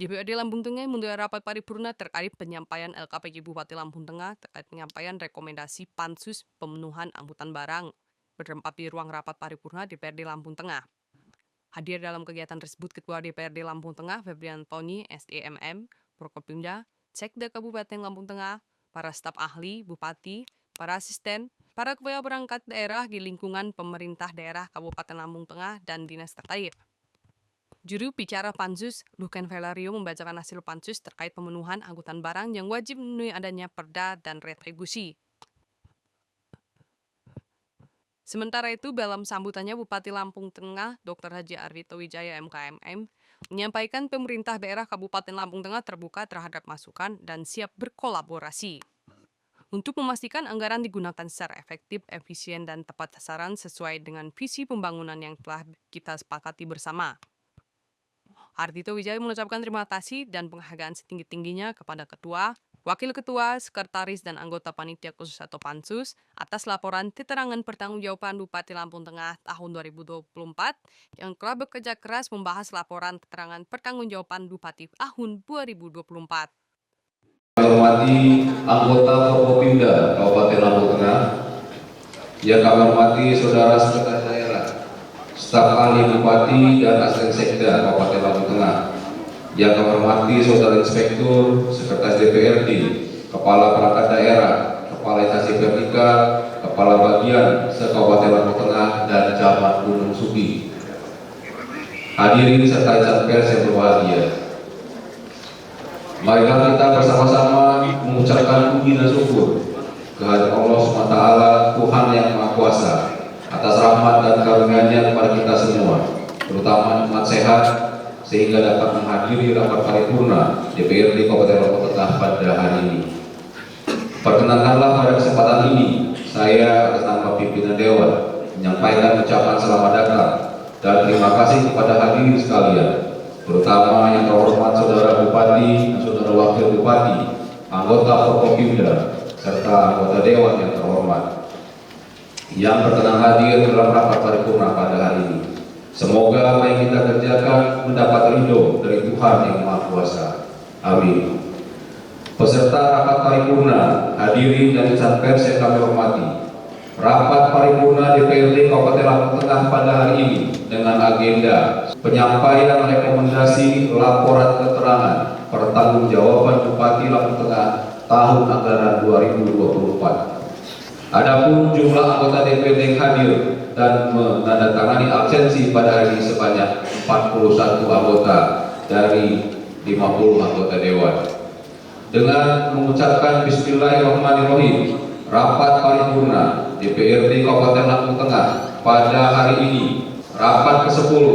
DPRD Lampung Tengah menggelar rapat paripurna terkait penyampaian LKPJ Bupati Lampung Tengah terkait penyampaian rekomendasi Pansus pemenuhan angkutan barang bertempat di ruang rapat paripurna DPRD Lampung Tengah. Hadir dalam kegiatan tersebut Ketua DPRD Lampung Tengah Febrian Tony, SDMM, Prokopimda, Sekda Kabupaten Lampung Tengah, para staf ahli, bupati, para asisten, para kepala perangkat daerah di lingkungan pemerintah daerah Kabupaten Lampung Tengah dan dinas terkait. Juru bicara Pansus, Luken Valerio membacakan hasil Pansus terkait pemenuhan angkutan barang yang wajib memenuhi adanya perda dan retribusi. Sementara itu, dalam sambutannya Bupati Lampung Tengah, Dr. Haji Arvito Wijaya MKMM, menyampaikan pemerintah daerah Kabupaten Lampung Tengah terbuka terhadap masukan dan siap berkolaborasi untuk memastikan anggaran digunakan secara efektif, efisien, dan tepat sasaran sesuai dengan visi pembangunan yang telah kita sepakati bersama. Ardhito Wijaya mengucapkan terima kasih dan penghargaan setinggi-tingginya kepada Ketua, Wakil Ketua, Sekretaris, dan anggota Panitia Khusus atau Pansus atas laporan keterangan pertanggungjawaban Bupati Lampung Tengah tahun 2024 yang telah bekerja keras membahas laporan keterangan pertanggungjawaban Bupati tahun 2024. Kami hormati anggota Forkopimda Kabupaten Lampung Tengah, yang kami hormati Saudara Sekretaris Daerah, staf ahli Bupati dan asisten Sekda Kabupaten Lampung Tengah, yang kami hormati Saudara Inspektur, Sekretaris DPRD, Kepala Perangkat Daerah, Kepala Instansi Vertikal, Kepala Bagian se-Kabupaten Lampung Tengah, dan Camat Gunung Sugi. Hadirin serta insan pers yang berbahagia, marilah kita bersama-sama mengucapkan puji dan syukur kehadirat Allah SWT, Tuhan yang Maha Kuasa, atas rahmat dan karunia-Nya kepada kita semua, terutama nikmat sehat, sehingga dapat menghadiri rapat paripurna DPRD Kabupaten Lampung Tengah pada hari ini. Perkenankanlah pada kesempatan ini, saya atas nama pimpinan Dewan menyampaikan ucapan selamat datang dan terima kasih kepada hadirin sekalian, terutama yang terhormat Saudara Bupati, Saudara Wakil Bupati, anggota Forkopimda, serta anggota Dewan yang terhormat yang berkenan hadir dalam rapat paripurna pada hari ini. Semoga apa yang kita kerjakan mendapat ridho dari Tuhan yang Maha Kuasa. Amin. Peserta rapat paripurna, hadirin dan insan pers yang kami hormati, rapat paripurna DPRD Kabupaten Lampung Tengah pada hari ini dengan agenda penyampaian rekomendasi laporan keterangan pertanggungjawaban Bupati Lampung Tengah tahun anggaran 2024. Adapun jumlah anggota DPRD yang hadir dan menandatangani absensi pada hari ini sebanyak 41 anggota dari 50 anggota Dewan. Dengan mengucapkan Bismillahirrahmanirrahim, rapat paripurna DPRD Kabupaten Lampung Tengah pada hari ini, rapat ke-10,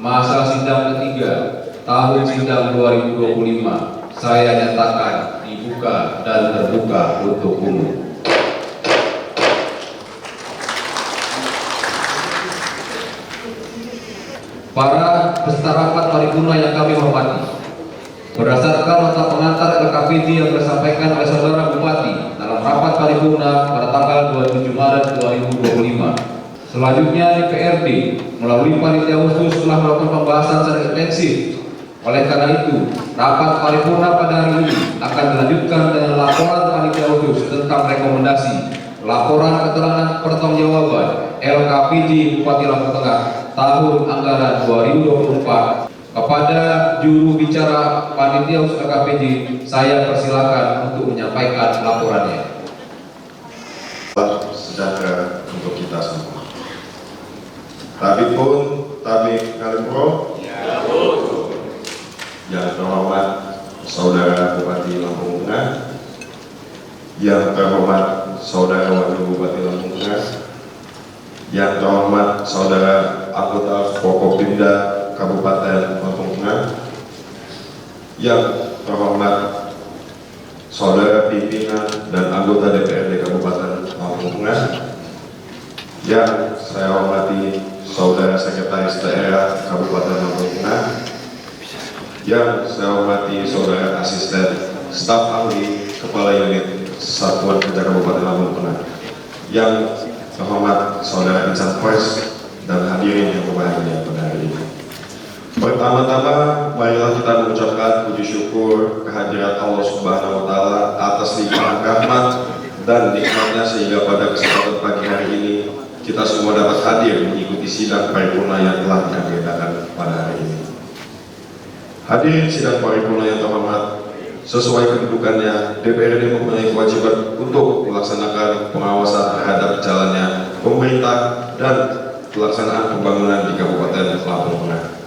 masa sidang ketiga, tahun sidang 2025, saya nyatakan dibuka dan terbuka untuk umum. Para peserta rapat paripurna yang kami hormati, berdasarkan nota pengantar LKPJ yang disampaikan oleh Saudara Bupati dalam rapat paripurna pada tanggal 27 Maret 2025, selanjutnya DPRD melalui panitia khusus telah melakukan pembahasan secara intensif. Oleh karena itu, rapat paripurna pada hari ini akan dilanjutkan dengan laporan panitia khusus tentang rekomendasi laporan keterangan pertanggungjawaban LKPJ Bupati Lampung Tengah tahun anggaran 2024. Kepada juru bicara panitia khusus LKPJ, saya persilakan untuk menyampaikan laporannya. Sejahtera untuk kita semua. Tabib pun, Tabib Kalimpro, yang terhormat Saudara Bupati Lampung Tengah, yang terhormat Saudara Wakil Bupati Lampung Tengah, yang terhormat Saudara anggota Forkopimda Kabupaten Lampung Tengah, yang terhormat Saudara pimpinan dan anggota DPRD Kabupaten Lampung Tengah, yang saya hormati Saudara Sekretaris Daerah Kabupaten Lampung Tengah, yang saya hormati Saudara Asisten Staf Ahli Kepala Unit Satuan Kerja Kabupaten Lampung Tengah, yang terhormat Saudara insan pers dan hadirin yang berbahagia pada hari ini. Pertama-tama, marilah kita mengucapkan puji syukur kehadirat Allah Subhanahu wa Ta'ala atas limpahan rahmat dan nikmatnya sehingga pada kesempatan pagi hari ini kita semua dapat hadir mengikuti sidang paripurna yang telah diagendakan pada hari ini. Hadirin sidang paripurna yang terhormat, sesuai kedudukannya, DPRD mempunyai kewajiban untuk melaksanakan pengawasan terhadap jalannya pemerintah dan pelaksanaan pembangunan di Kabupaten Lampung Tengah.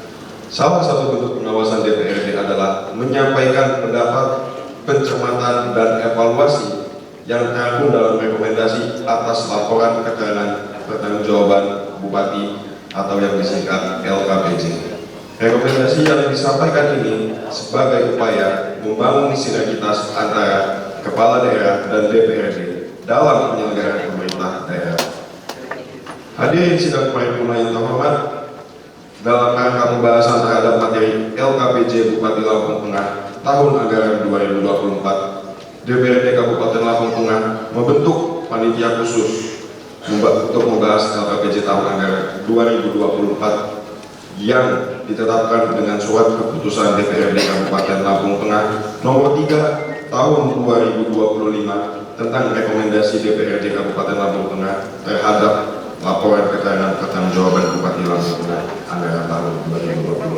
Salah satu bentuk pengawasan DPRD adalah menyampaikan pendapat, pencermatan, dan evaluasi yang terangkum dalam rekomendasi atas laporan keterangan pertanggungjawaban Bupati atau yang disingkat LKPJ. Rekomendasi yang disampaikan ini sebagai upaya membangun sinergitas antara Kepala Daerah dan DPRD dalam penyelenggaraan pemerintah daerah. Hadirin sidang paripurna yang terhormat, dalam rangka pembahasan terhadap materi LKPJ Bupati Lampung Tengah tahun anggaran 2024, DPRD Kabupaten Lampung Tengah membentuk panitia khusus untuk membahas LKPJ tahun anggaran 2024 yang ditetapkan dengan surat keputusan DPRD Kabupaten Lampung Tengah nomor 3 tahun 2025 tentang rekomendasi DPRD Kabupaten Lampung Tengah terhadap laporan keterangan pertanggungjawaban Bupati Lampung Tengah anggaran tahun 2024.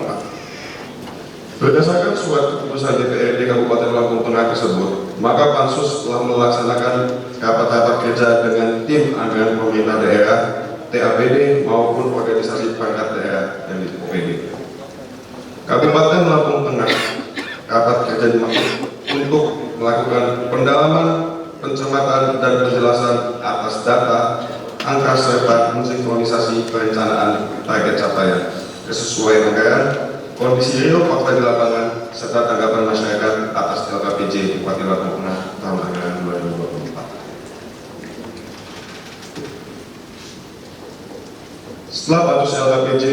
Berdasarkan surat keputusan DPRD Kabupaten Lampung Tengah tersebut, maka Pansus telah melaksanakan rapat-rapat kerja dengan tim anggaran pemerintah daerah, TAPD maupun organisasi perangkat daerah yang di OPD. Kabupaten Lampung Tengah rapat kerja dimaksud untuk melakukan pendalaman, pencermatan, dan penjelasan atas data, angka serta mensinkronisasi perencanaan target capaian kesesuaian anggaran, kondisi real fakta di lapangan, serta tanggapan masyarakat atas LKPJ Bupati Lampung Tengah tahun anggaran 2024. Setelah pansus LKPJ,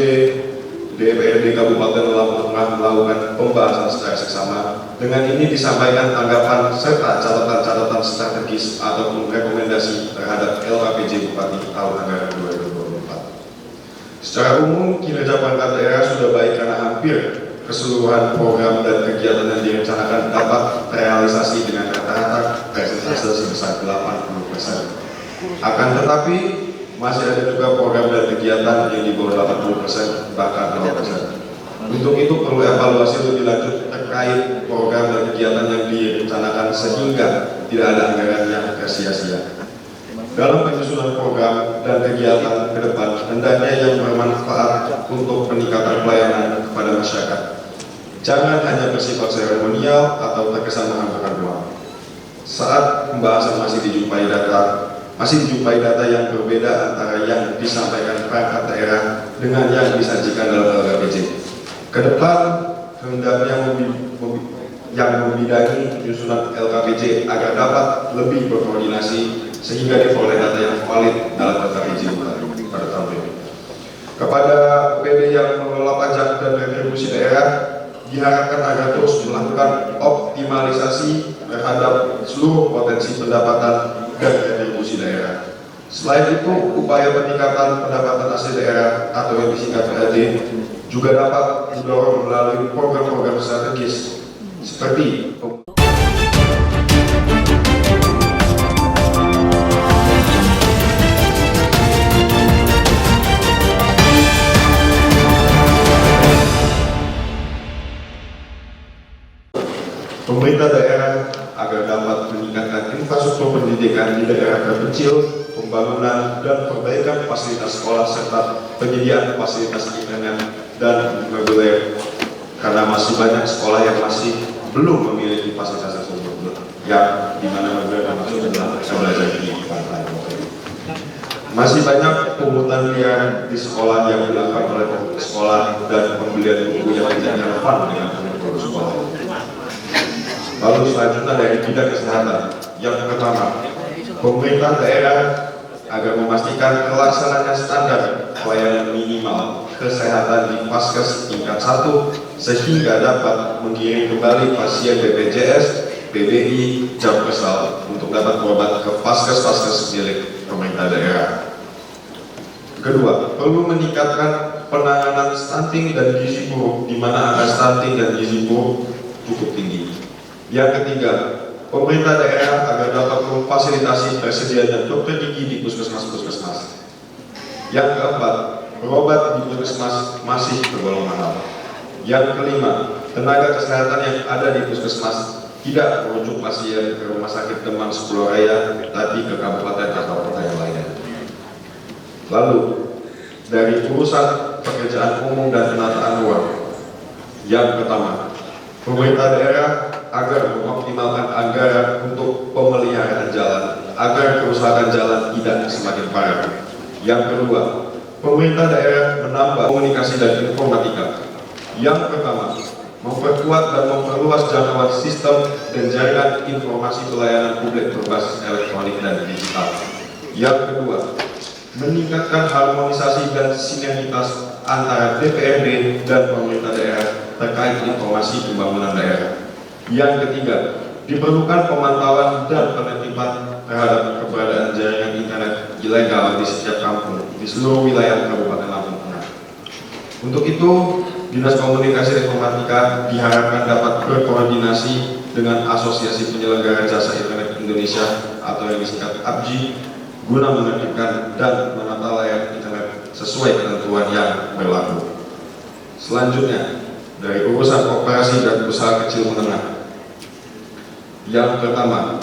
DPRD Kabupaten Lampung Tengah melakukan pembahasan secara seksama. Dengan ini disampaikan tanggapan serta catatan-catatan strategis ataupun rekomendasi terhadap LKPJ Bupati tahun anggaran 2024. Secara umum, kinerja perangkat daerah sudah baik karena hampir keseluruhan program dan kegiatan yang direncanakan dapat terrealisasi dengan rata-rata persentase sebesar 80%. Akan tetapi, masih ada juga program dan kegiatan yang di bawah 80%, bahkan 0%. Untuk itu perlu evaluasi lebih lanjut terkait program dan kegiatan yang direncanakan sehingga tidak ada anggaran yang sia-sia. Dalam penyusunan program dan kegiatan ke depan, hendaknya yang bermanfaat untuk peningkatan pelayanan kepada masyarakat. Jangan hanya bersifat seremonial atau terkesan menghamburkan uang. Saat pembahasan masih dijumpai data yang berbeda antara yang disampaikan perangkat daerah dengan yang disajikan dalam LKPJ. Ke depan, hendaknya yang membidangi penyusunan LKPJ agar dapat lebih berkoordinasi sehingga diperoleh data yang valid dalam LKPJ pada tahun ini. Kepada PD yang mengelola pajak dan retribusi daerah, diharapkan agar terus melakukan optimalisasi terhadap seluruh potensi pendapatan dan retribusi daerah. Selain itu, upaya peningkatan pendapatan asli daerah atau yang disingkat PAD juga dapat didorong melalui program-program strategis seperti pemerintah daerah agar dapat meningkatkan infrastruktur pendidikan di daerah terpencil, pembangunan dan perbaikan fasilitas sekolah serta penyediaan fasilitas internet dan reguler, karena masih banyak sekolah yang masih belum memiliki fasilitas tersebut, yang dimana reguler maksud adalah belajar di pantai. Masih banyak pungutan liar di sekolah yang dilakukan oleh sekolah dan pembelian buku yang tidak relevan dengan kurikulum sekolah. Lalu selanjutnya dari bidang kesehatan, yang pertama, pemerintah daerah agar memastikan pelaksanaan standar pelayanan minimal kesehatan di Paskes tingkat 1 sehingga dapat mengirim kembali pasien BPJS, PBI, Jamkesal untuk dapat berobat ke Paskes-Paskes milik pemerintah daerah. Kedua, perlu meningkatkan penanganan stunting dan gizi buruk, di mana angka stunting dan gizi buruk cukup tinggi. Yang ketiga, pemerintah daerah agar dapat memfasilitasi tersedianya dokter gigi di puskesmas-puskesmas. Yang keempat, berobat di puskesmas masih tergolong mahal. Yang kelima, tenaga kesehatan yang ada di puskesmas tidak merujuk pasien ke rumah sakit Demang Subloraya, tapi ke kabupaten atau kota yang lainnya. Lalu, dari urusan pekerjaan umum dan penataan ruang, yang pertama, pemerintah daerah agar mengoptimalkan anggaran untuk pemeliharaan jalan agar kerusakan jalan tidak semakin parah. Yang kedua, pemerintah daerah menambah komunikasi dan informatika. Yang pertama, memperkuat dan memperluas jangkauan sistem dan jaringan informasi pelayanan publik berbasis elektronik dan digital. Yang kedua, meningkatkan harmonisasi dan sinergitas antara DPRD dan pemerintah daerah terkait informasi pembangunan daerah. Yang ketiga, diperlukan pemantauan dan penertiban terhadap keberadaan jaringan internet ilegal di setiap kampung di seluruh wilayah Kabupaten Lampung Tengah. Untuk itu, Dinas Komunikasi Informatika diharapkan dapat berkoordinasi dengan Asosiasi Penyelenggara Jasa Internet Indonesia atau yang disingkat APJI guna menertibkan dan menata layanan internet sesuai ketentuan yang berlaku. Selanjutnya, dari urusan koperasi dan usaha kecil menengah. Yang pertama,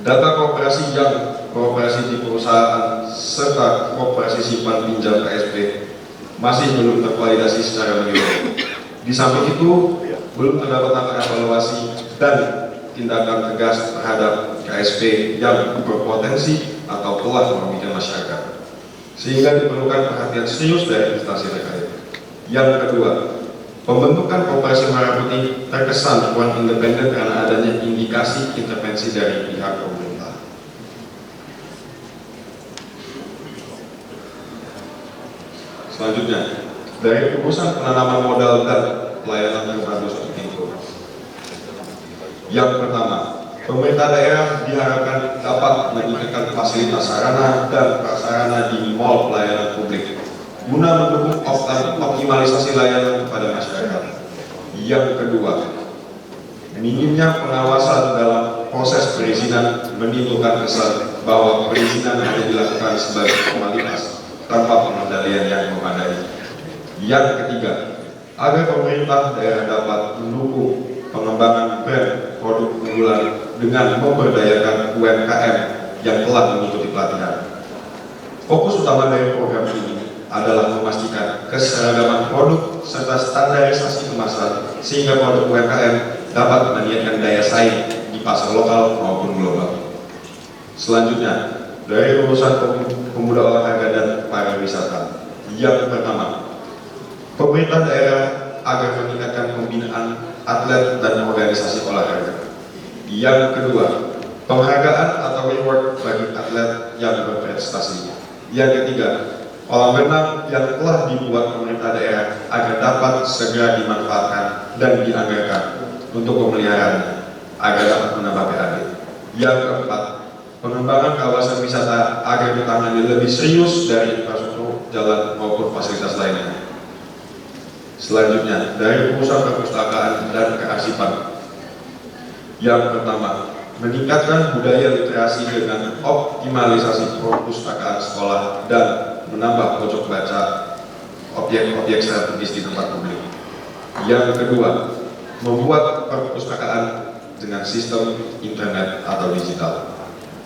data koperasi yang kooperasi di perusahaan serta koperasi simpan pinjam KSP masih belum tervalidasi secara menyeluruh. Di samping itu, belum terdapat langkah evaluasi dan tindakan tegas terhadap KSP yang berpotensi atau telah merugikan masyarakat, sehingga diperlukan perhatian serius dari instansi terkait. Yang kedua, pembentukan koperasi Merah Putih terkesan kurang independen karena adanya indikasi intervensi dari pihak pemerintah. Selanjutnya, dari urusan penanaman modal dan pelayanan yang bagus seperti itu. Yang pertama, pemerintah daerah diharapkan dapat meningkatkan fasilitas sarana dan prasarana di mall pelayanan publik guna mendukung optimalisasi layanan kepada masyarakat. Yang kedua, minimnya pengawasan dalam proses perizinan menimbulkan kesan bahwa perizinan hanya dilakukan sebagai formalitas tanpa pengendalian yang memadai. Yang ketiga, agar pemerintah daerah dapat mendukung pengembangan brand produk unggulan dengan memberdayakan UMKM yang telah mengikuti pelatihan. Fokus utama dari program ini adalah memastikan keseragaman produk serta standarisasi kemasan sehingga produk UMKM dapat meningkatkan daya saing di pasar lokal maupun global. Selanjutnya, dari urusan pemuda olahraga dan pariwisata. Yang pertama, pemerintah daerah agar meningkatkan pembinaan atlet dan organisasi olahraga. Yang kedua, penghargaan atau reward bagi atlet yang berprestasi. Yang ketiga, kolam renang yang telah dibuat pemerintah daerah agar dapat segera dimanfaatkan dan dianggarkan untuk pemeliharaan agar dapat menambah PAD. Yang keempat, pengembangan kawasan wisata agar ditangani lebih serius dari infrastruktur jalan maupun fasilitas lainnya. Selanjutnya, dari urusan perpustakaan dan kearsipan. Yang pertama, meningkatkan budaya literasi dengan optimalisasi perpustakaan sekolah dan menambah pojok baca objek-objek strategis di tempat publik. Yang kedua, membuat perpustakaan dengan sistem internet atau digital.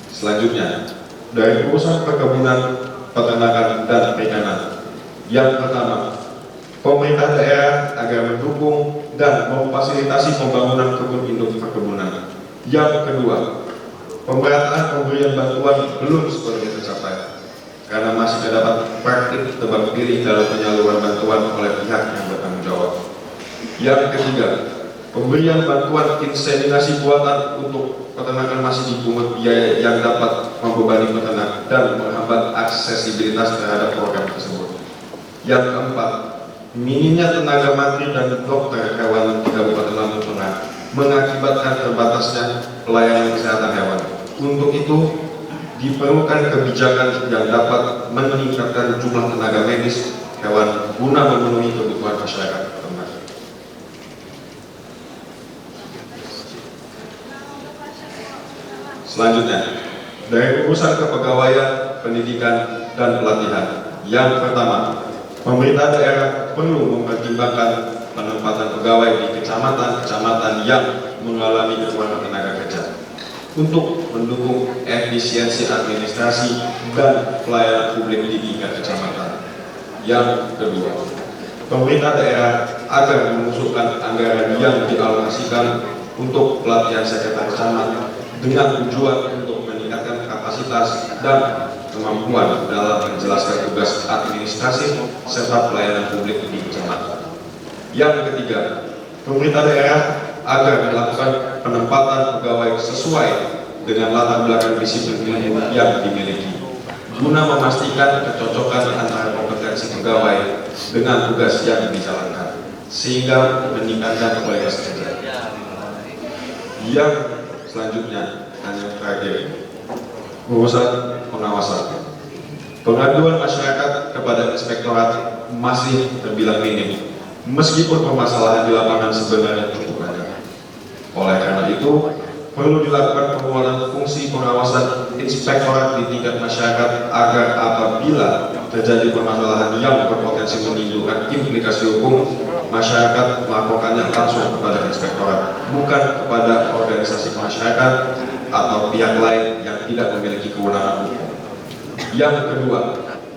Selanjutnya, dari urusan perkebunan, peternakan, dan perikanan. Yang pertama, pemerintah daerah agar mendukung dan memfasilitasi pembangunan kebun induk perkebunan. Yang kedua, pemerataan pemberian bantuan belum sepenuhnya tercapai karena masih terdapat praktik tebang pilih dalam penyaluran bantuan oleh pihak yang bertanggung jawab. Yang ketiga, pemberian bantuan inseminasi buatan untuk peternakan masih dipungut biaya yang dapat membebani peternak dan menghambat aksesibilitas terhadap program tersebut. Yang keempat, minimnya tenaga mantri dan dokter hewan di Kabupaten Lampung Tengah mengakibatkan terbatasnya pelayanan kesehatan hewan. Untuk itu, diperlukan kebijakan yang dapat meningkatkan jumlah tenaga medis, hewan guna memenuhi kebutuhan masyarakat ternak. Selanjutnya, dari urusan kepegawaian, pendidikan, dan pelatihan. Yang pertama, pemerintah daerah perlu mempertimbangkan penempatan pegawai di kecamatan-kecamatan yang mengalami kekurangan tenaga kerja untuk mendukung efisiensi administrasi dan pelayanan publik di tingkat kecamatan. Yang kedua, pemerintah daerah agar mengusulkan anggaran yang dialokasikan untuk pelatihan sekretaris camat dengan tujuan untuk meningkatkan kapasitas dan kemampuan dalam menjelaskan tugas administrasi serta pelayanan publik di kecamatan. Yang ketiga, pemerintah daerah agar melakukan penempatan pegawai sesuai dengan latar belakang disiplin ilmu yang dimiliki, guna memastikan kecocokan antara kompetensi pegawai dengan tugas yang dijalankan, sehingga meningkatkan kualitas kerja. Yang selanjutnya, dan yang terakhir, urusan pengawasan. Pengaduan masyarakat kepada inspektorat masih terbilang minim, meskipun permasalahan di lapangan sebenarnya cukup banyak. Oleh karena itu, perlu dilakukan penguatan fungsi pengawasan inspektorat di tingkat masyarakat agar apabila terjadi permasalahan yang berpotensi menimbulkan implikasi hukum, masyarakat melaporkannya langsung kepada inspektorat, bukan kepada organisasi masyarakat atau pihak lain yang tidak memiliki kewenangan hukum. Yang kedua,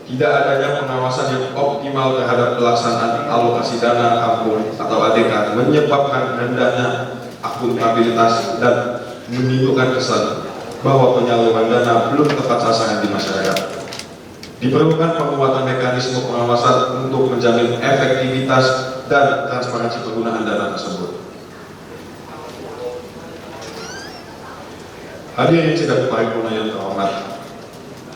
tidak adanya pengawasan yang optimal terhadap pelaksanaan alokasi dana kampung atau ADK menyebabkan rendahnya akuntabilitas dan menimbulkan kesan bahwa penyaluran dana belum tepat sasaran di masyarakat. Diperlukan penguatan mekanisme pengawasan untuk menjamin efektivitas dan transparansi penggunaan dana tersebut. Hadirin sidang paripurna yang terhormat,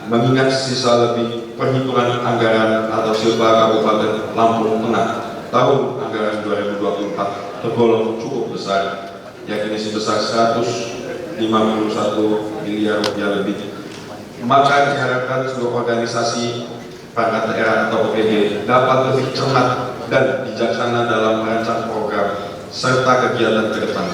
mengingat sisa lebih perhitungan anggaran atau silpa Kabupaten Lampung Tengah tahun anggaran 2024 tergolong cukup besar, yakni sebesar 151 miliar rupiah lebih, maka diharapkan seluruh organisasi perangkat daerah atau OPD dapat lebih cermat dan bijaksana dalam merancang program serta kegiatan ke depan.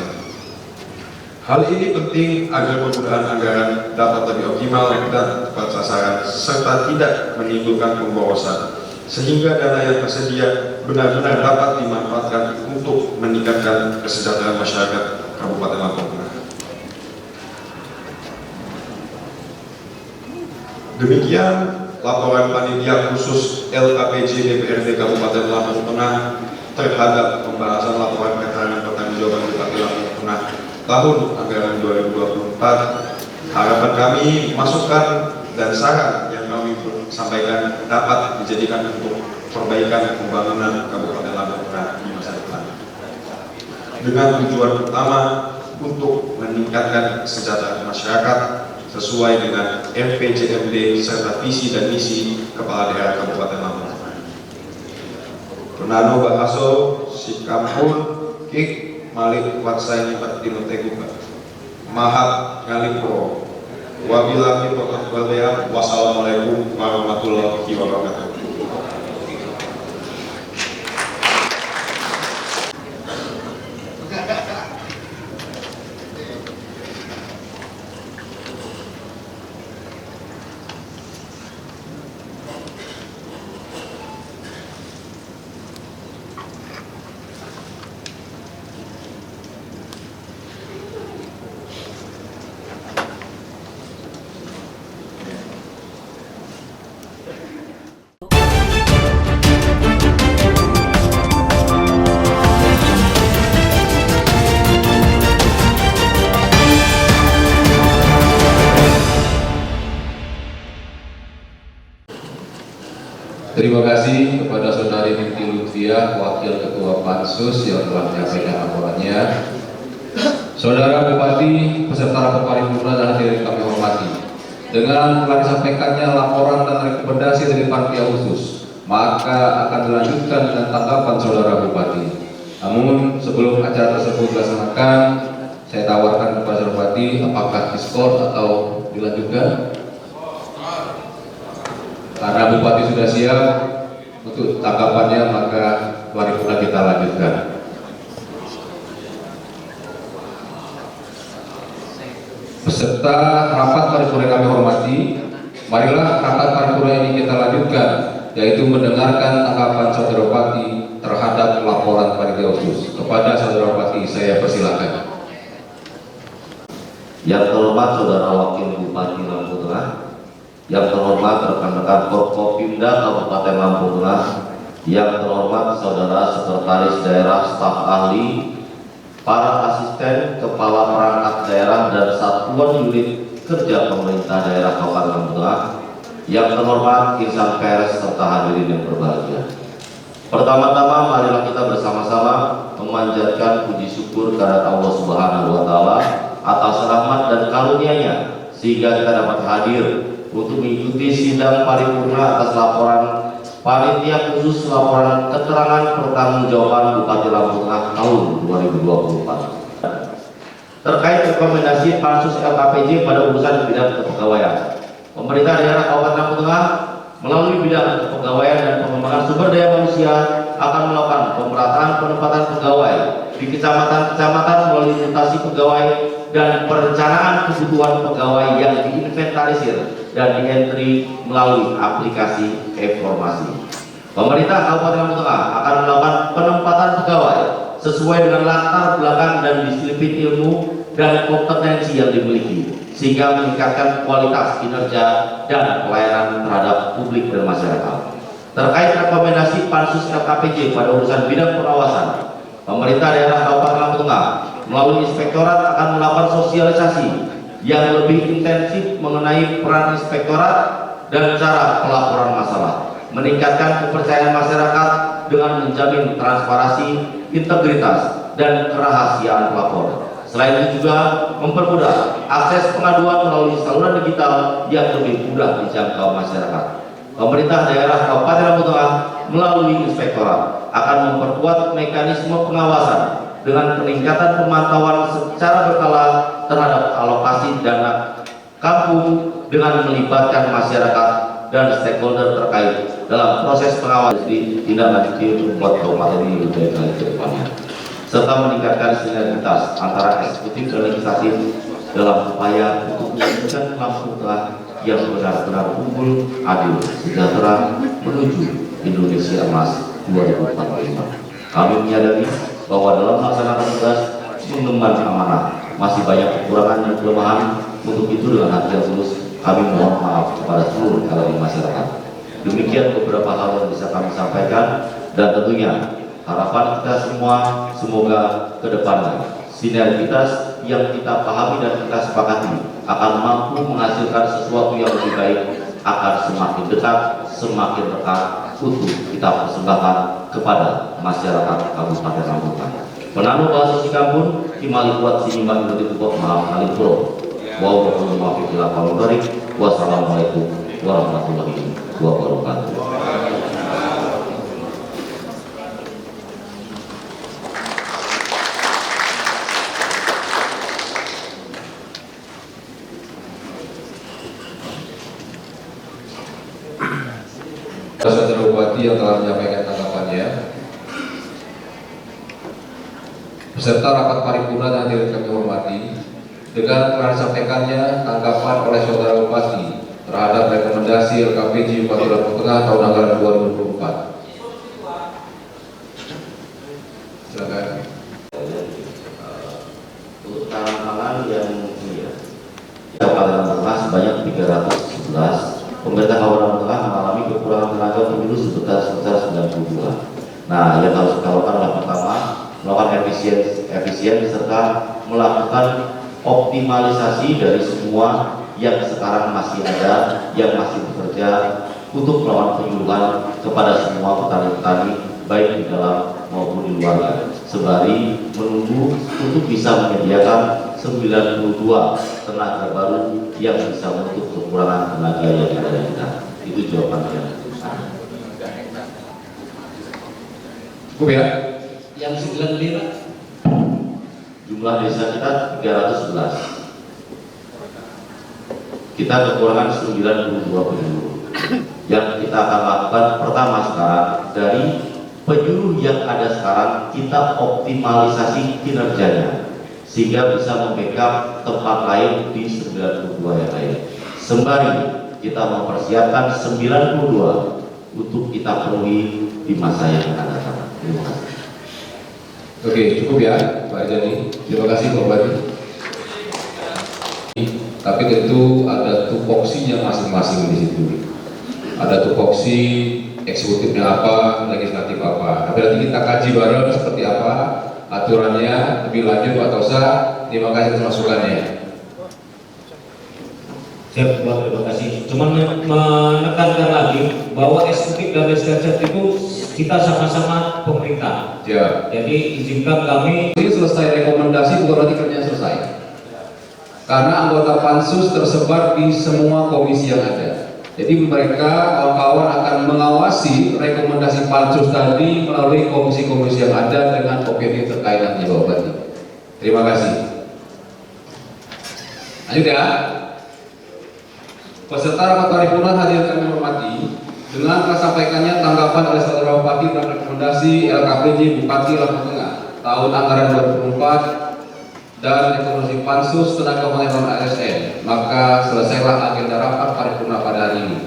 Hal ini penting agar penggunaan anggaran dapat lebih optimal dan tepat sasaran serta tidak menimbulkan pemborosan, sehingga dana yang tersedia benar-benar dapat dimanfaatkan untuk meningkatkan kesejahteraan masyarakat Kabupaten Lampung Tengah. Demikian laporan panitia khusus LKPJ DPRD Kabupaten Lampung Tengah terhadap pembahasan laporan keterangan pertanggungjawaban Bupati Lampung Tengah tahun anggaran 2024. Harapan kami, masukan dan saran yang kami sampaikan dapat dijadikan untuk perbaikan pembangunan Kabupaten Lampung Tengah di masa depan, dengan tujuan utama untuk meningkatkan kesejahteraan masyarakat sesuai dengan RPJMD serta visi dan misi Kepala Daerah Kabupaten Lampung Tengah. Penano Bahaso Sikampun Kik Malik Watsai Patino Teguka Mahat Ngalipro Wabillahi taufiq wal hidayah. Wassalamualaikum warahmatullahi wabarakatuh. Terima kasih kepada Saudari Binti Lutfiah, Wakil Ketua Pansus yang telah menyampaikan laporannya. Saudara Bupati beserta rapat paripurna dan hadirin kami hormati, dengan telah disampaikannya laporan dan rekomendasi dari panitia khusus, maka akan dilanjutkan dengan tanggapan Saudara Bupati. Namun sebelum acara tersebut dilaksanakan, saya tawarkan kepada Saudara Bupati apakah diskors atau dilanjutkan. Karena Bupati sudah siap, Untuk tanggapannya maka paripurna kita lanjutkan. Peserta rapat paripurna yang kami hormati, marilah rapat paripurna ini kita lanjutkan, yaitu mendengarkan tanggapan Saudara Bupati terhadap laporan panitia khusus. Kepada Saudara Bupati saya persilakan. Yang terhormat Saudara Wakil Bupati Lampung Tengah, yang terhormat rekan-rekan Forkopimda Kabupaten Lampung Tengah, yang terhormat Saudara Sekretaris Daerah, staf ahli, para asisten, kepala perangkat daerah dan satuan unit kerja pemerintah daerah Kabupaten Lampung Tengah, yang terhormat insan pers serta hadirin yang berbahagia. Pertama-tama marilah kita bersama-sama memanjatkan puji syukur kehadirat Allah Subhanahu wa taala atas rahmat dan karunia-Nya sehingga kita dapat hadir untuk mengikuti sidang paripurna atas laporan panitia khusus laporan keterangan pertanggungjawaban Bupati Lampung Tengah tahun 2024 terkait rekomendasi Pansus LKPJ pada urusan bidang kepegawaian. Pemerintah daerah Kabupaten Lampung Tengah melalui bidang kepegawaian dan pengembangan sumber daya manusia akan melakukan pemerataan penempatan pegawai di kecamatan-kecamatan melalui mutasi pegawai dan perencanaan kebutuhan pegawai yang diinventarisir dan di-entry melalui aplikasi informasi. Pemerintah Kabupaten Lampung Tengah akan melakukan penempatan pegawai sesuai dengan latar belakang dan disiplin ilmu dan kompetensi yang dimiliki, sehingga meningkatkan kualitas kinerja dan pelayanan terhadap publik dan masyarakat. Terkait rekomendasi Pansus LKPJ pada urusan bidang pengawasan, pemerintah daerah Kabupaten Lampung Tengah melalui inspektorat akan melakukan sosialisasi yang lebih intensif mengenai peran inspektorat dan cara pelaporan masalah, meningkatkan kepercayaan masyarakat dengan menjamin transparansi, integritas, dan kerahasiaan pelapor. Selain itu juga mempermudah akses pengaduan melalui saluran digital yang lebih mudah dijangkau masyarakat. Pemerintah daerah Kabupaten Lampung Tengah melalui inspektorat akan memperkuat mekanisme pengawasan dengan peningkatan pemantauan secara berkala terhadap alokasi dana kampung dengan melibatkan masyarakat dan stakeholder terkait dalam proses pengawasan ditindaklanjuti untuk membuat kabupaten ini lebih baik ke depannya, serta meningkatkan sinergitas antara eksekutif dan legislatif dalam upaya untuk mewujudkan Lampung Tengah yang benar-benar unggul, adil, sejahtera menuju Indonesia Emas 2045. Kami menyadari bahwa dalam melaksanakan tugas mengemban amanah masih banyak kekurangan dan kelemahan. Untuk itu dengan hati yang tulus kami mohon maaf kepada seluruh elemen masyarakat. Demikian beberapa hal yang bisa kami sampaikan, dan tentunya harapan kita semua semoga ke depannya sinergitas yang kita pahami dan kita sepakati akan mampu menghasilkan sesuatu yang lebih baik, akan semakin dekat, semakin dekat untuk kita persembahkan kepada masyarakat Kabupaten Lampung Tengah. Penanu bahasa Sikampun, Kimali kuat sinimbang Indonesia Tukok Mahal Kalipuro. Wassalamualaikum warahmatullahi wabarakatuh. Saudara Bupati yang telah menyampaikan tanggapannya, beserta rapat paripurna yang hadirin kami hormati, dengan telah disampaikannya tanggapan oleh Saudara Bupati terhadap rekomendasi LKPJ Bupati Lampung Tengah tahun anggaran 2024. Silakan. Untuk tangan yang Kabupaten Lampung Tengah sebanyak 311. Pemerintah Kabupaten Lampung Tengah mengalami kekurangan tenaga pemilu sebesar 92. Nah, yang harus kita lakukan adalah pertama, melakukan efisien serta melakukan optimalisasi dari semua yang sekarang masih ada, yang masih bekerja, untuk melakukan penyuluhan kepada semua petani-petani baik di dalam maupun di luar, sembari menunggu untuk bisa menyediakan 92 tenaga baru yang bisa menutup kekurangan tenaga yang ada kita. Itu jawabannya. Cukup ya? Yang 9 lira. Jumlah desa kita 311. Kita kekurangan 92 penduduk. Yang kita akan lakukan pertama sekarang, dari penyuluh yang ada sekarang kita optimalisasi kinerjanya sehingga bisa membackup tempat lain di 92 yang lain. Sembari kita mempersiapkan 92 untuk kita penuhi di masa yang akan datang. Terima kasih. Oke, cukup ya Pak Jani. Terima kasih Pak Badi. Tapi tentu ada tupoksinya masing-masing di situ. Ada tupoksi eksekutifnya apa, legislatif apa. Tapi nanti kita kaji bareng seperti apa aturannya lebih lanjut Pak Tosa. Terima kasih atas masukannya. Siap, Pak, terima kasih. Cuman menekankan lagi bahwa eksekutif dan legislatif itu kita sama-sama pemerintah. Ya. Jadi izinkan kami. Ini selesai rekomendasi bukan berarti kerjanya selesai. Karena anggota pansus tersebar di semua komisi yang ada. Jadi mereka kawan-kawan akan mengawasi rekomendasi pansus tadi melalui komisi-komisi yang ada dengan opini terkait nanti Bapak Bupati. Terima kasih. Lanjut ya. Peserta rapat paripurna hadirin kami hormati, dengan tersampaikannya tanggapan oleh saudara Bupati dan rekomendasi LKPJ Bupati Lampung Tengah tahun anggaran 2024 dan rekomendasi pansus tenaga honorer ASN, maka selesailah agenda rapat paripurna pada hari ini.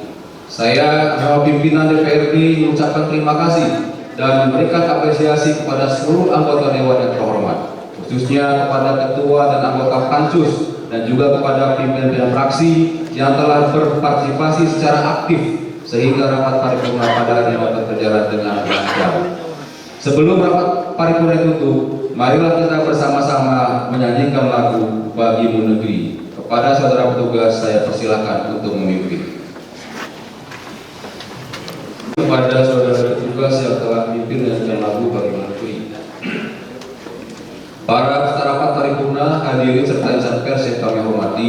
Saya bersama pimpinan DPRD mengucapkan terima kasih dan memberikan apresiasi kepada seluruh anggota Dewan yang terhormat, khususnya kepada ketua dan anggota pansus dan juga kepada pimpinan fraksi yang telah berpartisipasi secara aktif sehingga rapat paripurna pada hari ini dapat berjalan dengan lancar. Sebelum rapat paripurna ditutup, marilah kita bersama-sama menyanyikan lagu Bagimu Negeri. Kepada saudara petugas saya persilakan untuk memimpin. Kepada saudara petugas yang telah memimpin menyanyikan lagu Bagimu Negeri. Para peserta rapat paripurna, hadirin serta insan pers yang kami hormati,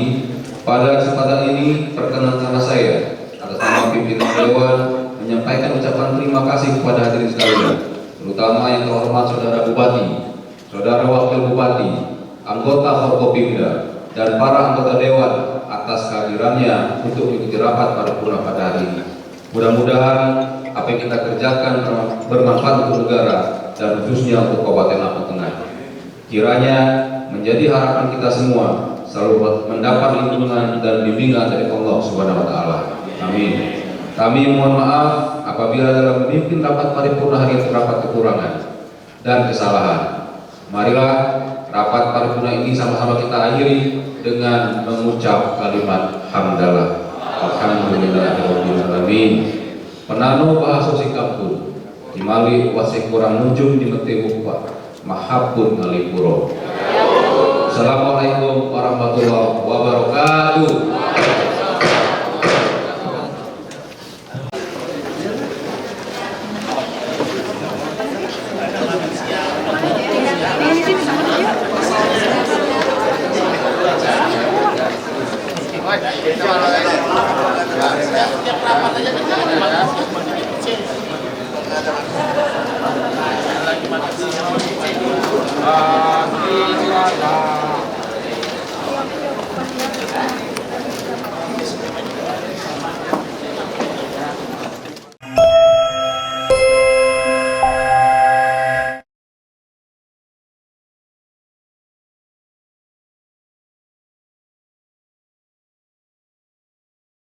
pada kesempatan ini perkenankanlah saya atas nama pimpinan Dewan menyampaikan ucapan terima kasih kepada hadirin sekalian, terutama yang terhormat saudara Bupati, saudara Wakil Bupati, anggota Forkopimda, dan para anggota Dewan atas kehadirannya untuk mengikuti rapat paripurna pada hari ini. Mudah-mudahan apa yang kita kerjakan bermanfaat untuk negara dan khususnya untuk Kabupaten Lampung Tengah. Kiranya menjadi harapan kita semua selalu mendapat lindungan dan bimbingan dari Allah Subhanahu wa taala. Amin. Kami mohon maaf apabila dalam memimpin rapat paripurna hari ini terdapat kekurangan dan kesalahan. Marilah rapat paripurna ini sama-sama kita akhiri dengan mengucap kalimat hamdalah. Alhamdulillahirabbil alamin. Penano bahasa singkapun dimali wasik kurang nujung di metebukwa mahapun ngalipuro. Assalamualaikum warahmatullahi wabarakatuh. Terima kasih.